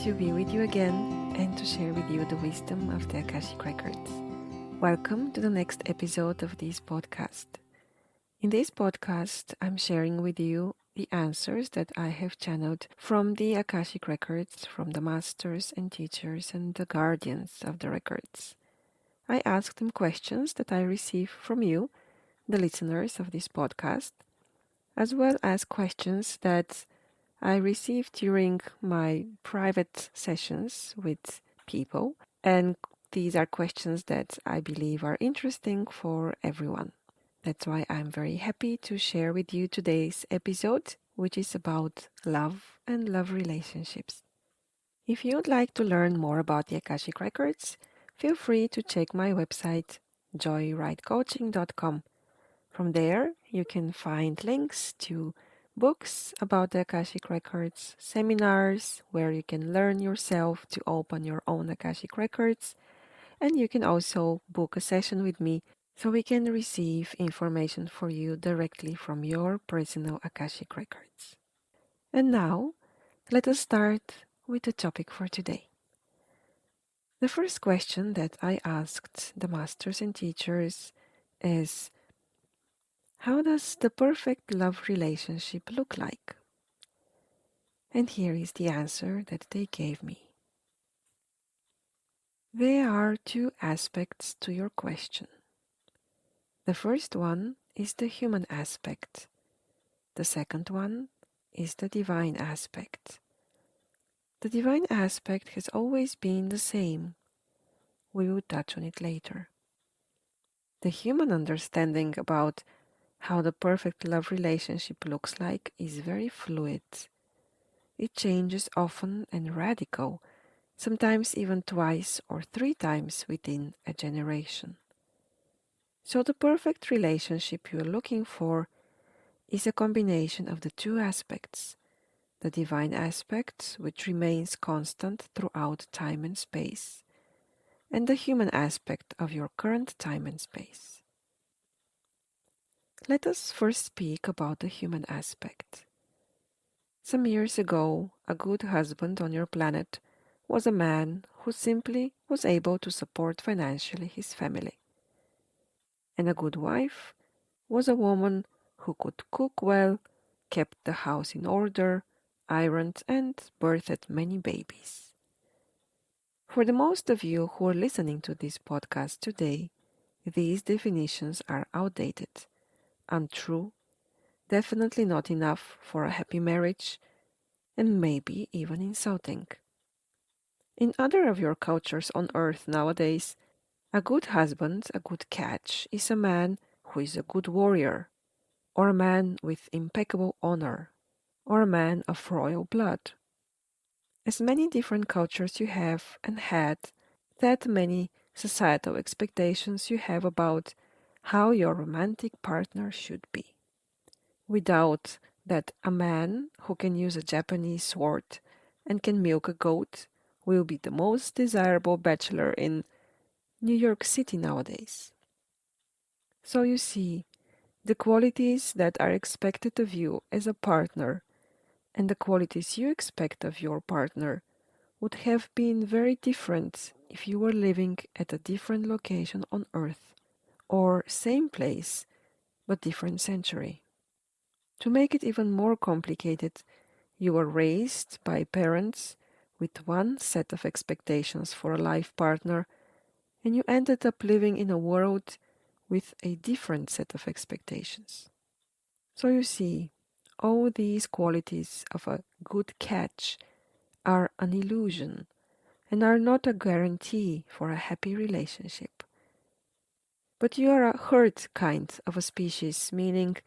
to be with you again and to share with you the wisdom of the Akashic Records. Welcome to the next episode of this podcast. In this podcast, I'm sharing with you the answers that I have channeled from the Akashic Records, from the masters and teachers and the guardians of the records. I ask them questions that I receive from you, the listeners of this podcast, as well as questions that I received during my private sessions with people, and these are questions that I believe are interesting for everyone. That's why I'm very happy to share with you today's episode, which is about love and love relationships. If you'd like to learn more about the Akashic Records, feel free to check my website, joyrightcoaching.com. From there, you can find links to books about the Akashic Records, seminars where you can learn yourself to open your own Akashic Records, and you can also book a session with me so we can receive information for you directly from your personal Akashic Records. And now, let us start with the topic for today. The first question that I asked the masters and teachers is, how does the perfect love relationship look like? And here is the answer that they gave me. There are two aspects to your question. The first one is the human aspect. The second one is the divine aspect. The divine aspect has always been the same. We will touch on it later. The human understanding about how the perfect love relationship looks like is very fluid. It changes often and radical, sometimes even twice or three times within a generation. So the perfect relationship you're looking for is a combination of the two aspects, the divine aspect, which remains constant throughout time and space, and the human aspect of your current time and space. Let us first speak about the human aspect. Some years ago, a good husband on your planet was a man who simply was able to support financially his family. And a good wife was a woman who could cook well, kept the house in order, ironed, and birthed many babies. For the most of you who are listening to this podcast today, these definitions are outdated, untrue, definitely not enough for a happy marriage, and maybe even insulting. In other of your cultures on earth nowadays, a good husband, a good catch, is a man who is a good warrior, or a man with impeccable honor, or a man of royal blood. As many different cultures you have and had, that many societal expectations you have about how your romantic partner should be. Without that, a man who can use a Japanese sword and can milk a goat will be the most desirable bachelor in New York City nowadays. So you see, the qualities that are expected of you as a partner and the qualities you expect of your partner would have been very different if you were living at a different location on Earth, or same place but different century. To make it even more complicated, you were raised by parents with one set of expectations for a life partner, and you ended up living in a world with a different set of expectations. So you see, all these qualities of a good catch are an illusion and are not a guarantee for a happy relationship. But you are a herd kind of a species, meaning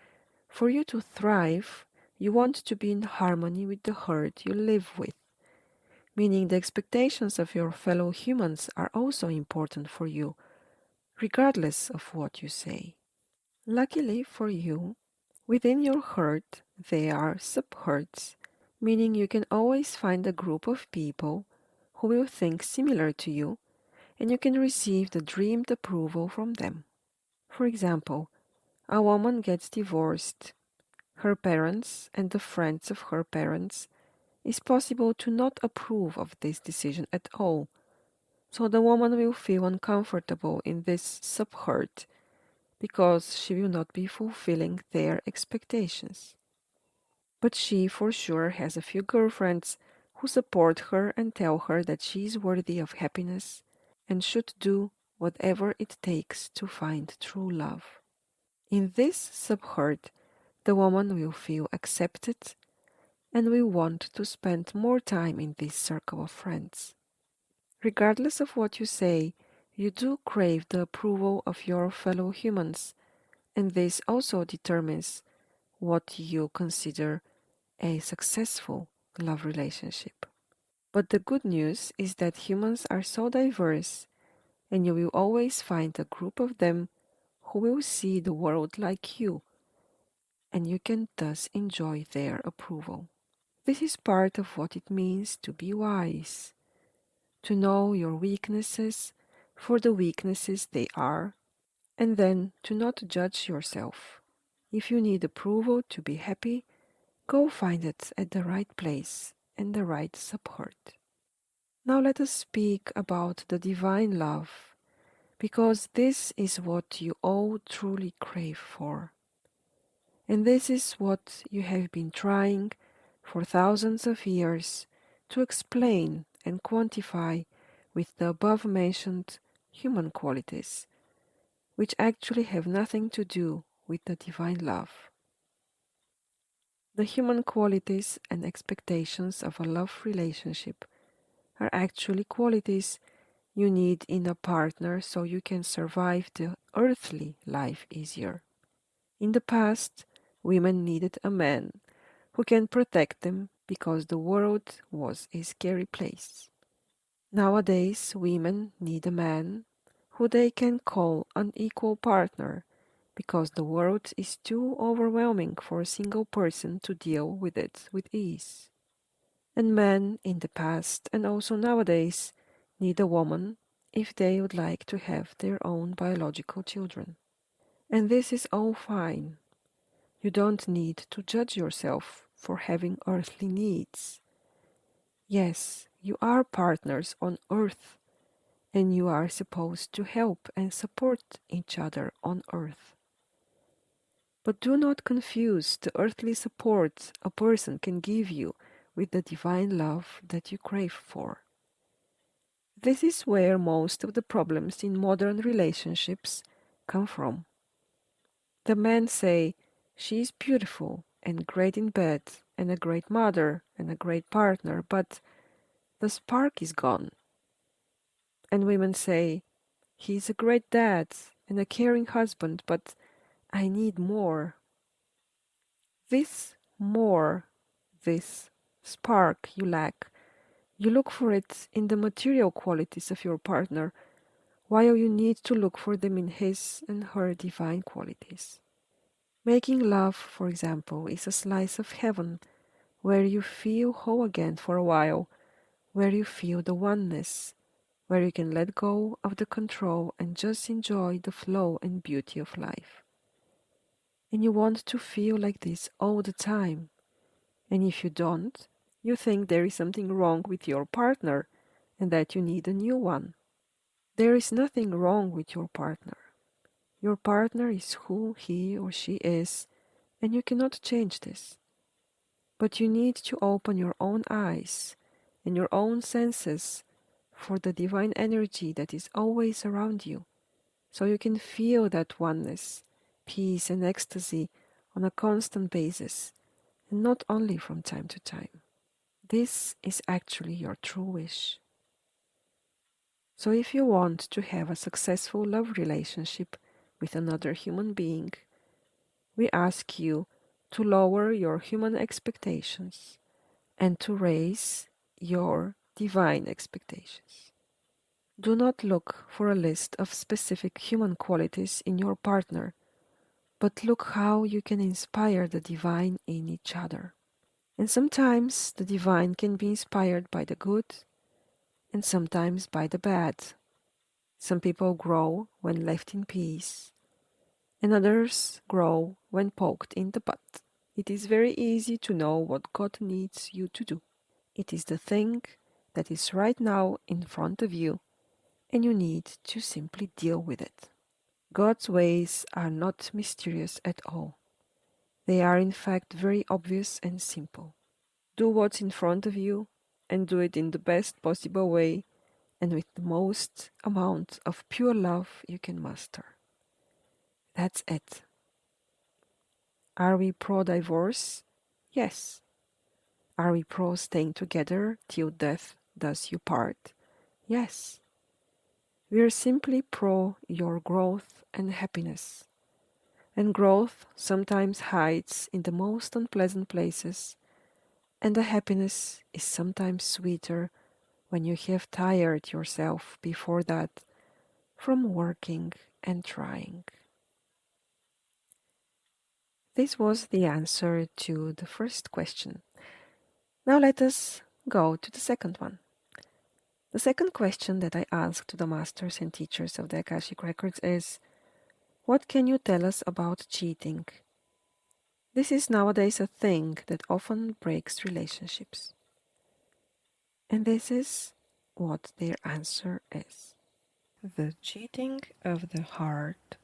for you to thrive, you want to be in harmony with the herd you live with, meaning the expectations of your fellow humans are also important for you, regardless of what you say. Luckily for you, within your herd there are subherds, meaning you can always find a group of people who will think similar to you, and you can receive the dreamed approval from them. For example, a woman gets divorced. Her parents and the friends of her parents it's possible to not approve of this decision at all, so the woman will feel uncomfortable in this subhurt because she will not be fulfilling their expectations. But she for sure has a few girlfriends who support her and tell her that she is worthy of happiness and should do whatever it takes to find true love. In this subhurt, the woman will feel accepted and will want to spend more time in this circle of friends. Regardless of what you say, you do crave the approval of your fellow humans, and this also determines what you consider a successful love relationship. But the good news is that humans are so diverse, and you will always find a group of them who will see the world like you, and you can thus enjoy their approval. This is part of what it means to be wise, to know your weaknesses for the weaknesses they are, and then to not judge yourself. If you need approval to be happy, go find it at the right place and the right support. Now let us speak about the divine love, because this is what you all truly crave for. And this is what you have been trying for thousands of years to explain and quantify with the above mentioned human qualities, which actually have nothing to do with the divine love. The human qualities and expectations of a love relationship are actually qualities you need in a partner so you can survive the earthly life easier. In the past, women needed a man who can protect them because the world was a scary place. Nowadays, women need a man who they can call an equal partner because the world is too overwhelming for a single person to deal with it with ease. And men in the past and also nowadays need a woman if they would like to have their own biological children. And this is all fine. You don't need to judge yourself for having earthly needs. Yes, you are partners on earth, and you are supposed to help and support each other on earth. But do not confuse the earthly support a person can give you with the divine love that you crave for. This is where most of the problems in modern relationships come from. The men say, she is beautiful and great in bed and a great mother and a great partner, but the spark is gone. And women say, he is a great dad and a caring husband, but I need more. This more, this spark you lack, you look for it in the material qualities of your partner, while you need to look for them in his and her divine qualities. Making love, for example, is a slice of heaven where you feel whole again for a while, where you feel the oneness, where you can let go of the control and just enjoy the flow and beauty of life. And you want to feel like this all the time. And if you don't, you think there is something wrong with your partner and that you need a new one. There is nothing wrong with your partner. Your partner is who he or she is, and you cannot change this. But you need to open your own eyes and your own senses for the divine energy that is always around you, so you can feel that oneness, peace, and ecstasy on a constant basis, and not only from time to time. This is actually your true wish. So if you want to have a successful love relationship with another human being, we ask you to lower your human expectations and to raise your divine expectations. Do not look for a list of specific human qualities in your partner, but look how you can inspire the divine in each other. And sometimes the divine can be inspired by the good and sometimes by the bad. Some people grow when left in peace, and others grow when poked in the butt. It is very easy to know what God needs you to do. It is the thing that is right now in front of you, and you need to simply deal with it. God's ways are not mysterious at all. They are in fact very obvious and simple. Do what's in front of you and do it in the best possible way and with the most amount of pure love you can muster. That's it. Are we pro-divorce? Yes. Are we pro staying together till death does you part? Yes. We are simply pro your growth and happiness. And growth sometimes hides in the most unpleasant places, and the happiness is sometimes sweeter when you have tired yourself before that from working and trying. This was the answer to the first question. Now let us go to the second one. The second question that I asked to the masters and teachers of the Akashic Records is, what can you tell us about cheating? This is nowadays a thing that often breaks relationships. And this is what their answer is. The cheating of the heart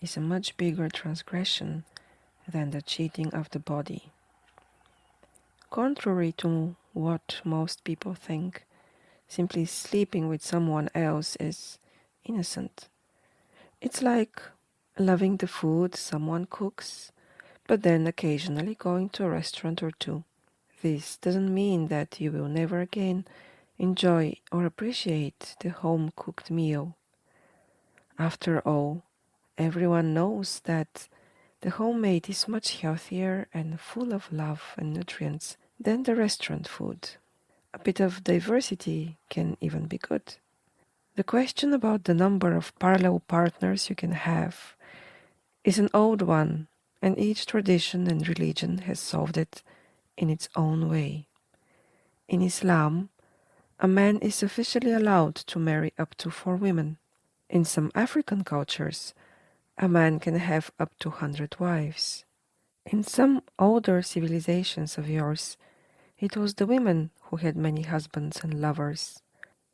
is a much bigger transgression than the cheating of the body. Contrary to what most people think, simply sleeping with someone else is innocent. It's like loving the food someone cooks, but then occasionally going to a restaurant or two. This doesn't mean that you will never again enjoy or appreciate the home-cooked meal. After all, everyone knows that the homemade is much healthier and full of love and nutrients than the restaurant food. A bit of diversity can even be good. The question about the number of parallel partners you can have is an old one, and each tradition and religion has solved it in its own way. In Islam, a man is officially allowed to marry up to 4 women. In some African cultures, a man can have up to 100 wives. In some older civilizations of yours, it was the women who had many husbands and lovers.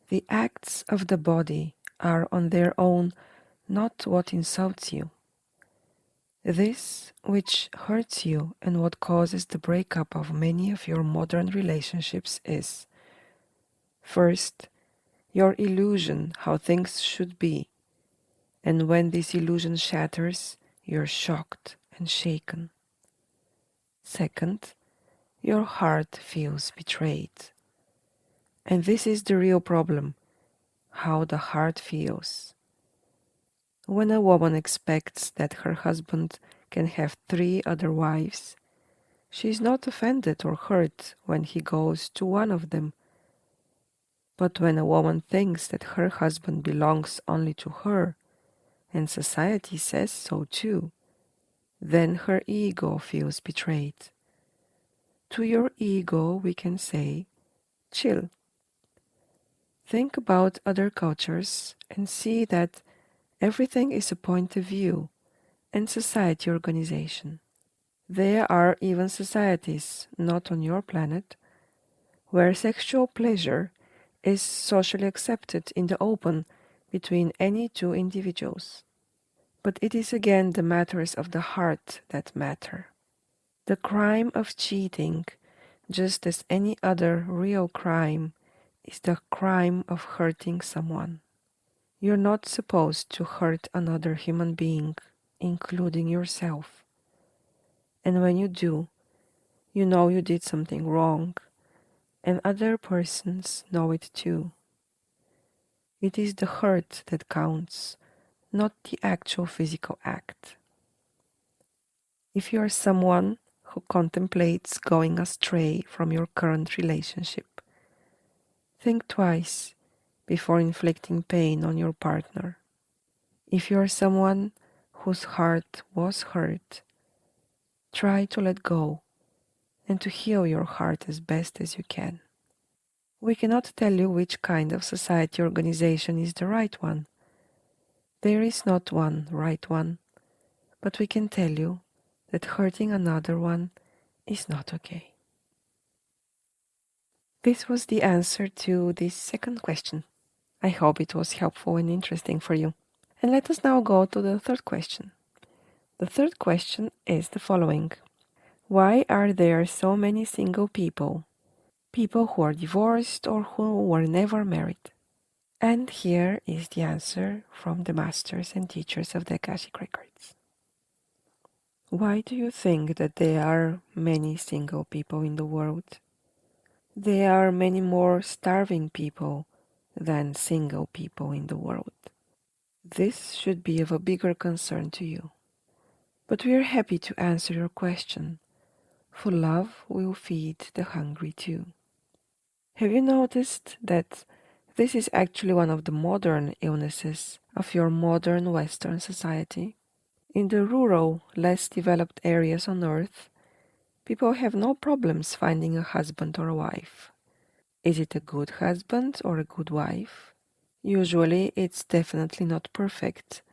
The acts of the body are on their own not what insults you. This which hurts you and what causes the breakup of many of your modern relationships is, first, your illusion how things should be, and when this illusion shatters, you're shocked and shaken. Second, your heart feels betrayed. And this is the real problem, how the heart feels. When a woman expects that her husband can have 3 other wives, she is not offended or hurt when he goes to one of them. But when a woman thinks that her husband belongs only to her, and society says so too, then her ego feels betrayed. To your ego we can say, chill. Think about other cultures and see that everything is a point of view and society organization. There are even societies, not on your planet, where sexual pleasure is socially accepted in the open between any 2 individuals. But it is again the matters of the heart that matter. The crime of cheating, just as any other real crime, is the crime of hurting someone. You're not supposed to hurt another human being, including yourself. And when you do, you know you did something wrong, and other persons know it too. It is the hurt that counts, not the actual physical act. If you are someone who contemplates going astray from your current relationship, think twice before inflicting pain on your partner. If you are someone whose heart was hurt, try to let go and to heal your heart as best as you can. We cannot tell you which kind of society organization is the right one. There is not one right one, but we can tell you that hurting another one is not okay. This was the answer to this second question. I hope it was helpful and interesting for you. And let us now go to the third question. The third question is the following. Why are there so many single people? People who are divorced or who were never married? And here is the answer from the masters and teachers of the Akashic Records. Why do you think that there are many single people in the world? There are many more starving people than single people in the world. This should be of a bigger concern to you. But we are happy to answer your question, for love will feed the hungry too. Have you noticed that this is actually one of the modern illnesses of your modern Western society? In the rural, less developed areas on Earth, people have no problems finding a husband or a wife. Is it a good husband or a good wife? Usually it's definitely not perfect,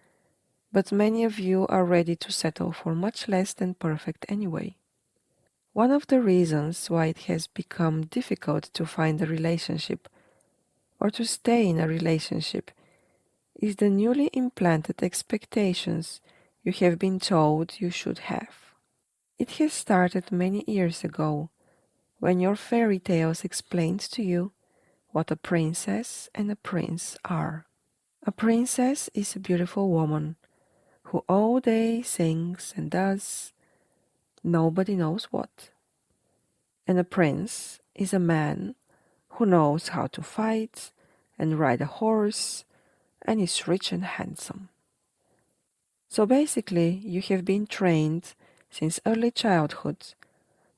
but many of you are ready to settle for much less than perfect anyway. One of the reasons why it has become difficult to find a relationship or to stay in a relationship is the newly implanted expectations you have been told you should have. It has started many years ago when your fairy tales explained to you what a princess and a prince are. A princess is a beautiful woman who all day sings and does nobody knows what. And a prince is a man who knows how to fight and ride a horse and is rich and handsome. So basically, you have been trained since early childhood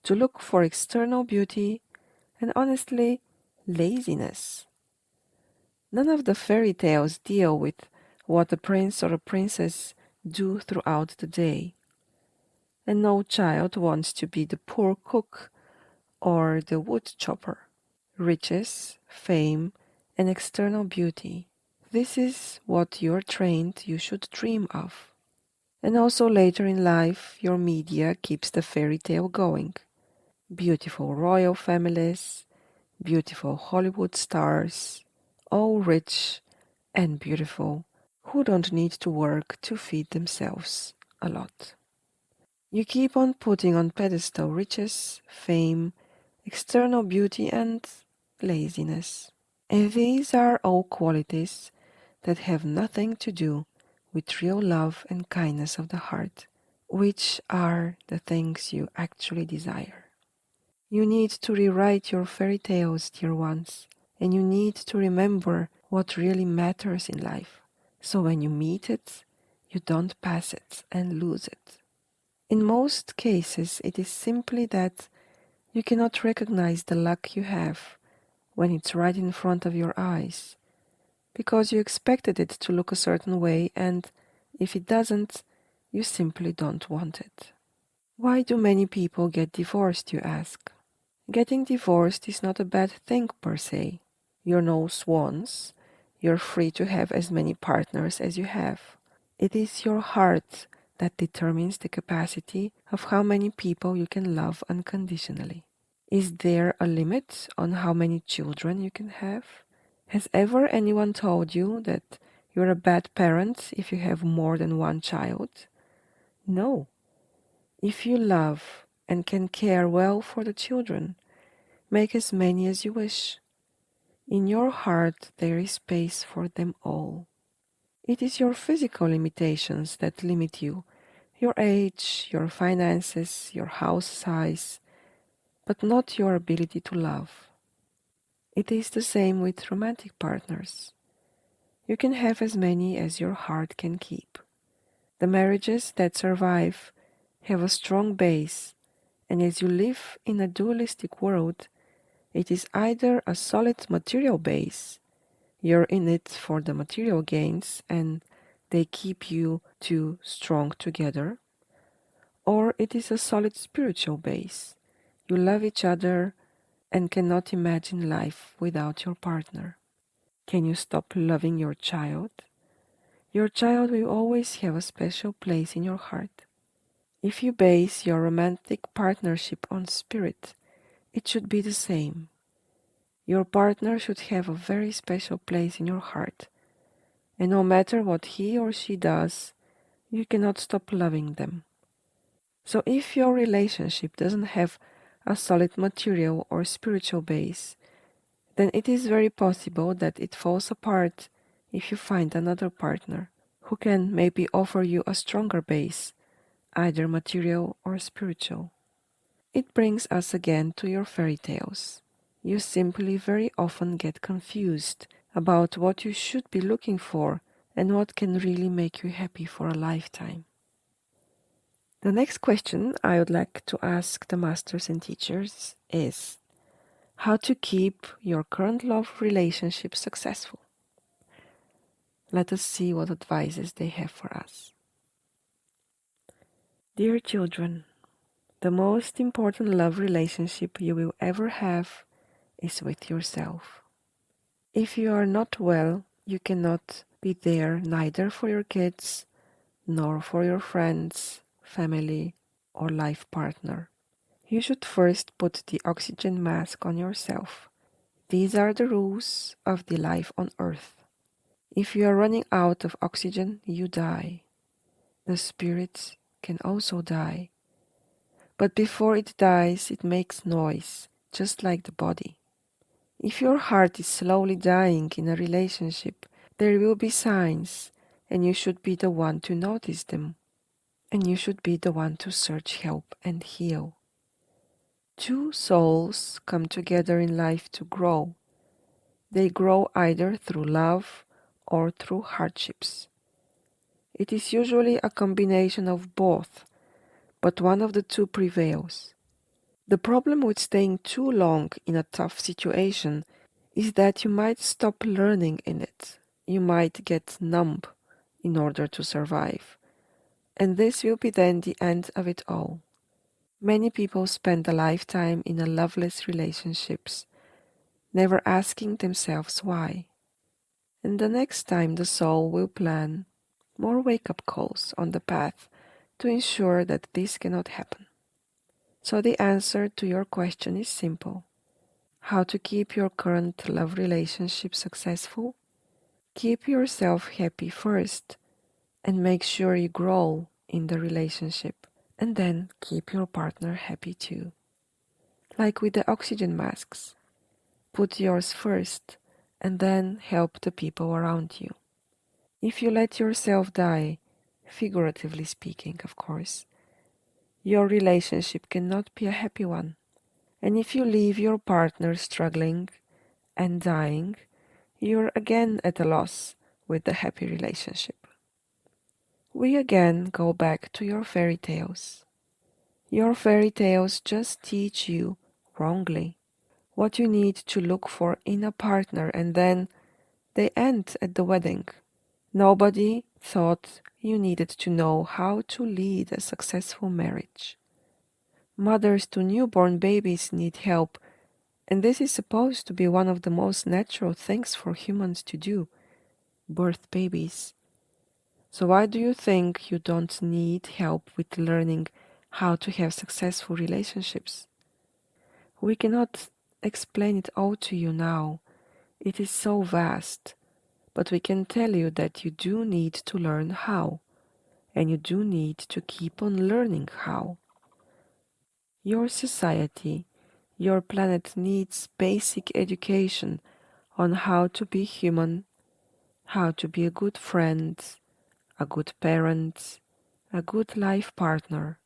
to look for external beauty and honestly, laziness. None of the fairy tales deal with what a prince or a princess do throughout the day. And no child wants to be the poor cook or the wood chopper. Riches, fame, and external beauty. This is what you're trained you should dream of. And also later in life, your media keeps the fairy tale going. Beautiful royal families, beautiful Hollywood stars, all rich and beautiful, who don't need to work to feed themselves a lot. You keep on putting on pedestal riches, fame, external beauty, and laziness. And these are all qualities that have nothing to do with real love and kindness of the heart, which are the things you actually desire. You need to rewrite your fairy tales, dear ones, and you need to remember what really matters in life. So when you meet it, you don't pass it and lose it. In most cases, it is simply that you cannot recognize the luck you have when it's right in front of your eyes, because you expected it to look a certain way, and if it doesn't, you simply don't want it. Why do many people get divorced, you ask? Getting divorced is not a bad thing per se. You're no swans. You're free to have as many partners as you have. It is your heart that determines the capacity of how many people you can love unconditionally. Is there a limit on how many children you can have? Has ever anyone told you that you're a bad parent if you have more than one child? No. If you love and can care well for the children, make as many as you wish. In your heart there is space for them all. It is your physical limitations that limit you, your age, your finances, your house size, but not your ability to love. It is the same with romantic partners. You can have as many as your heart can keep. The marriages that survive have a strong base, and as you live in a dualistic world, it is either a solid material base, you're in it for the material gains and they keep you two strong together, or it is a solid spiritual base. You love each other and cannot imagine life without your partner. Can you stop loving your child? Your child will always have a special place in your heart. If you base your romantic partnership on spirit, it should be the same. Your partner should have a very special place in your heart, and no matter what he or she does, you cannot stop loving them. So if your relationship doesn't have a solid material or spiritual base, then it is very possible that it falls apart if you find another partner who can maybe offer you a stronger base, either material or spiritual. It brings us again to your fairy tales. You simply very often get confused about what you should be looking for and what can really make you happy for a lifetime. The next question I would like to ask the masters and teachers is how to keep your current love relationship successful. Let us see what advices they have for us. Dear children, the most important love relationship you will ever have is with yourself. If you are not well, you cannot be there neither for your kids, nor for your friends, family, or life partner. You should first put the oxygen mask on yourself. These are the rules of the life on earth. If you are running out of oxygen, you die. The spirit can also die. But before it dies, it makes noise, just like the body. If your heart is slowly dying in a relationship, there will be signs, and you should be the one to notice them. And you should be the one to search help and heal. Two souls come together in life to grow. They grow either through love or through hardships. It is usually a combination of both, but one of the two prevails. The problem with staying too long in a tough situation is that you might stop learning in it. You might get numb in order to survive. And this will be then the end of it all. Many people spend a lifetime in a loveless relationships, never asking themselves why. And the next time the soul will plan more wake-up calls on the path to ensure that this cannot happen. So the answer to your question is simple. How to keep your current love relationship successful? Keep yourself happy first and make sure you grow in the relationship, and then keep your partner happy too. Like with the oxygen masks, put yours first and then help the people around you. If you let yourself die, figuratively speaking, of course, your relationship cannot be a happy one. And if you leave your partner struggling and dying, you're again at a loss with the happy relationship. We again go back to your fairy tales. Your fairy tales just teach you, wrongly, what you need to look for in a partner, and then they end at the wedding. Nobody thought you needed to know how to lead a successful marriage. Mothers to newborn babies need help, and this is supposed to be one of the most natural things for humans to do, birth babies. So why do you think you don't need help with learning how to have successful relationships? We cannot explain it all to you now. It is so vast. But we can tell you that you do need to learn how, and you do need to keep on learning how. Your society, your planet needs basic education on how to be human, how to be a good friend, a good parent, a good life partner,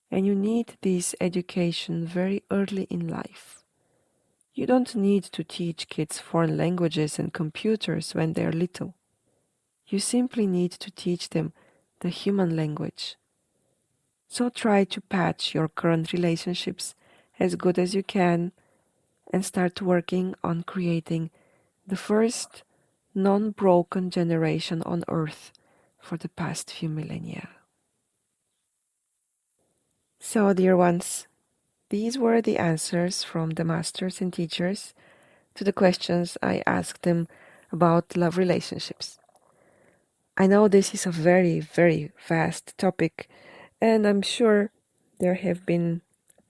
and you need this education very early in life. You don't need to teach kids foreign languages and computers when they're little. You simply need to teach them the human language. So try to patch your current relationships as good as you can and start working on creating the first non-broken generation on Earth for the past few millennia. So, dear ones, these were the answers from the masters and teachers to the questions I asked them about love relationships. I know this is a very, very vast topic, and I'm sure there have been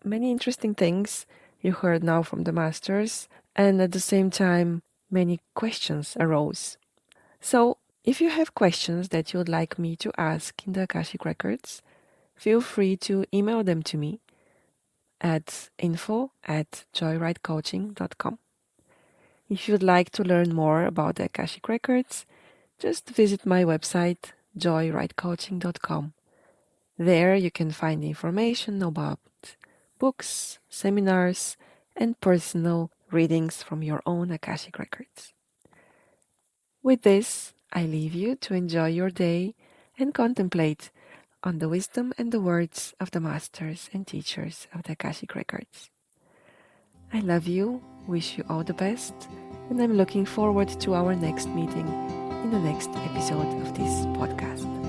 many interesting things you heard now from the masters And at the same time, many questions arose. So, if you have questions that you would like me to ask in the Akashic Records, feel free to email them to me at info@joyridecoaching.com. If you'd like to learn more about the Akashic Records, just visit my website, joyridecoaching.com. There you can find information about books, seminars, and personal readings from your own Akashic Records. With this, I leave you to enjoy your day and contemplate on the wisdom and the words of the masters and teachers of the Akashic Records. I love you, wish you all the best, and I'm looking forward to our next meeting in the next episode of this podcast.